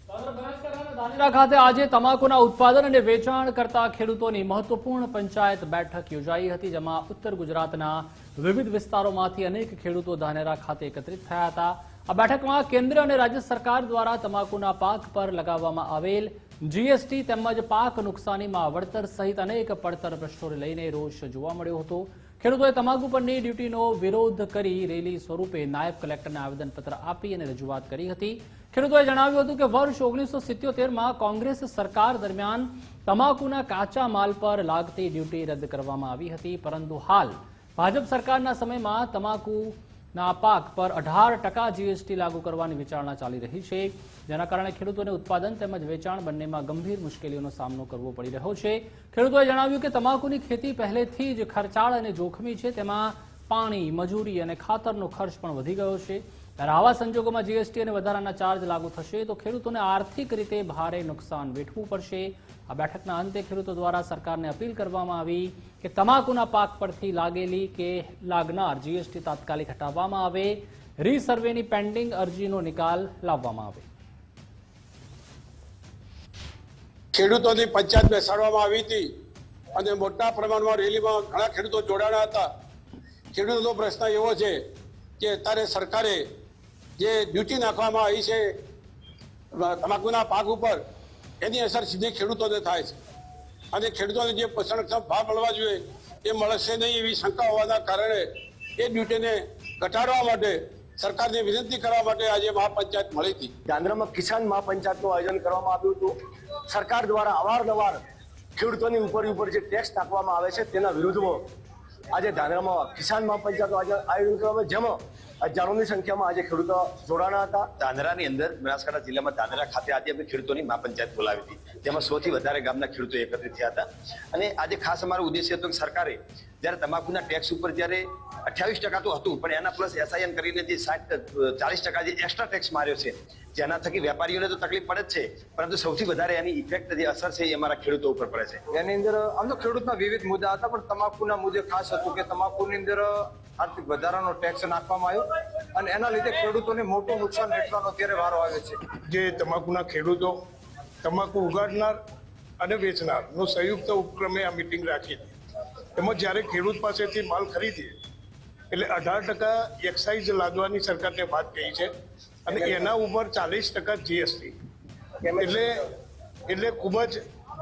ધાનેરા ખાતે આજે તમાકુના ઉત્પાદન અને વેચાણ કરતા ખેડૂતોની મહત્વપૂર્ણ પંચાયત બેઠક યોજાઈ હતી, જેમાં ઉત્તર ગુજરાતના વિવિધ વિસ્તારોમાંથી અનેક ખેડૂતો ધાનેરા ખાતે એકત્રિત થયા હતા। આ બેઠકમાં કેન્દ્ર અને રાજ્ય સરકાર દ્વારા તમાકુના પાક પર લગાવવામાં આવેલ જીએસટી તેમજ પાક નુકસાનીમાં વળતર સહિત અનેક પડતર પ્રશ્નોને લઈને રોષ જોવા મળ્યો હતો। ખેડૂતોએ તમાકુ પરની ડ્યુટીનો વિરોધ કરી રેલી સ્વરૂપે નાયબ કલેક્ટરને આવેદનપત્ર આપી અને રજૂઆત કરી હતી। ખેડૂતોએ જણાવ્યું હતું કે વર્ષ 1977માં કોંગ્રેસ સરકાર દરમિયાન તમાકુના કાચા માલ પર લાગતી ડ્યુટી રદ કરવામાં આવી હતી, પરંતુ હાલ ભાજપ સરકારના સમયમાં તમાકુના પાક પર 18% જીએસટી લાગુ કરવાની વિચારણા ચાલી રહી છે, જેના કારણે ખેડૂતોને ઉત્પાદન તેમજ વેચાણ બંનેમાં ગંભીર મુશ્કેલીઓનો સામનો કરવો પડી રહ્યો છે। ખેડૂતોએ જણાવ્યું કે તમાકુની ખેતી પહેલેથી જ ખર્ચાળ અને જોખમી છે, તેમાં પાણી, મજૂરી અને ખાતરનો ખર્ચ પણ વધી ગયો છે। ત્યારે આવા સંજોગોમાં જીએસટી અને વધારાના ચાર્જ લાગુ થશે તો ખેડૂતોને આર્થિક રીતે ભારે નુકસાન વેઠવું પડશે। આ બેઠકના અંતે ખેડૂતો દ્વારા સરકારને અપીલ કરવામાં આવી કે તમાકુના પાક પરથી લાગેલી કે લાગનાર જીએસટી તાત્કાલિક હટાવવામાં આવે, રીસર્વેની પેન્ડિંગ અરજીનો નિકાલ લાવવામાં આવે। ખેડૂતોની પંચાયત બેસાડવામાં આવી હતી અને મોટા પ્રમાણમાં રેલીમાં ઘણા ખેડૂતો જોડાણા હતા। ખેડૂતોનો પ્રશ્ન એવો છે કે અત્યારે સરકારે જે ડ્યુટી નાખવામાં આવી છે તમાકુના પાક ઉપર, એની અસર સીધી ખેડૂતોને થાય છે અને ખેડૂતોને જે પોષણક્ષમ ભાવ મળવા જોઈએ એ મળશે નહીં એવી શંકા હોવાના કારણે એ ડ્યુટીને ઘટાડવા માટે સરકારને વિનંતી કરવા માટે આજે મહાપંચાયત મળી હતી। ધાનેરામાં કિસાન મહાપંચાયતનું આયોજન કરવામાં આવ્યું હતું। સરકાર દ્વારા અવારનવાર ખેડૂતોની ઉપર જે ટેક્સ નાખવામાં આવે છે તેના વિરુદ્ધમાં આજે ધાનેરામાં કિસાન મહાપંચાયતનું આયોજન કરવામાં, જેમાં હજારોની સંખ્યામાં આજે ખેડૂતો જોડાણા હતા। ધાનેરાની અંદર બનાસકાંઠા જિલ્લામાં ધાનેરા ખાતે આજે અમે ખેડૂતોની મહાપંચાયત બોલાવી હતી, જેમાં 100 થી વધારે ગામના ખેડૂતો એકત્રિત થયા હતા। અને આજે ખાસ અમારો ઉદ્દેશ્ય હતો કે સરકારે જ્યારે તમાકુના ટેક્સ ઉપર જ્યારે 28% તો હતું, પણ એના પ્લસ એસઆઈએન કરીને જે 40% જે એક્સ્ટ્રા ટેક્સ માર્યો છે, જેના થકી વેપારીઓને તો તકલીફ પડે જ છે, પરંતુ સૌથી વધારે એની ઇફેક્ટ જે અસર છે એ અમારા ખેડૂતો ઉપર પડે છે। એની અંદર આમ તો ખેડૂતના વિવિધ મુદ્દા હતા, પણ તમાકુના મુદ્દે ખાસ હતું કે તમાકુની અંદર આર્થિક વધારાનો ટેક્સ નાખવામાં આવ્યો અને એના લીધે ખેડૂતોને મોટું નુકસાન વેઠવાનો અત્યારે વારો આવે છે। જે તમાકુના ખેડૂતો, તમાકુ ઉગાડનાર અને વેચનારનો સંયુક્ત ઉપક્રમે આ મિટિંગ રાખી હતી। એમાં જ્યારે ખેડૂત પાસેથી માલ ખરીદીએ એટલે 18% એક્સાઇઝ લાદવાની સરકારને વાત કહી છે અને એના ઉપર 40% જીએસટી, એટલે ખૂબ જ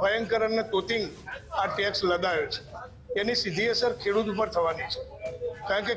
ભયંકર અને તોતિંગ આ ટેક્સ લદાયો છે। એની સીધી અસર ખેડૂત ઉપર થવાની છે, કારણ કે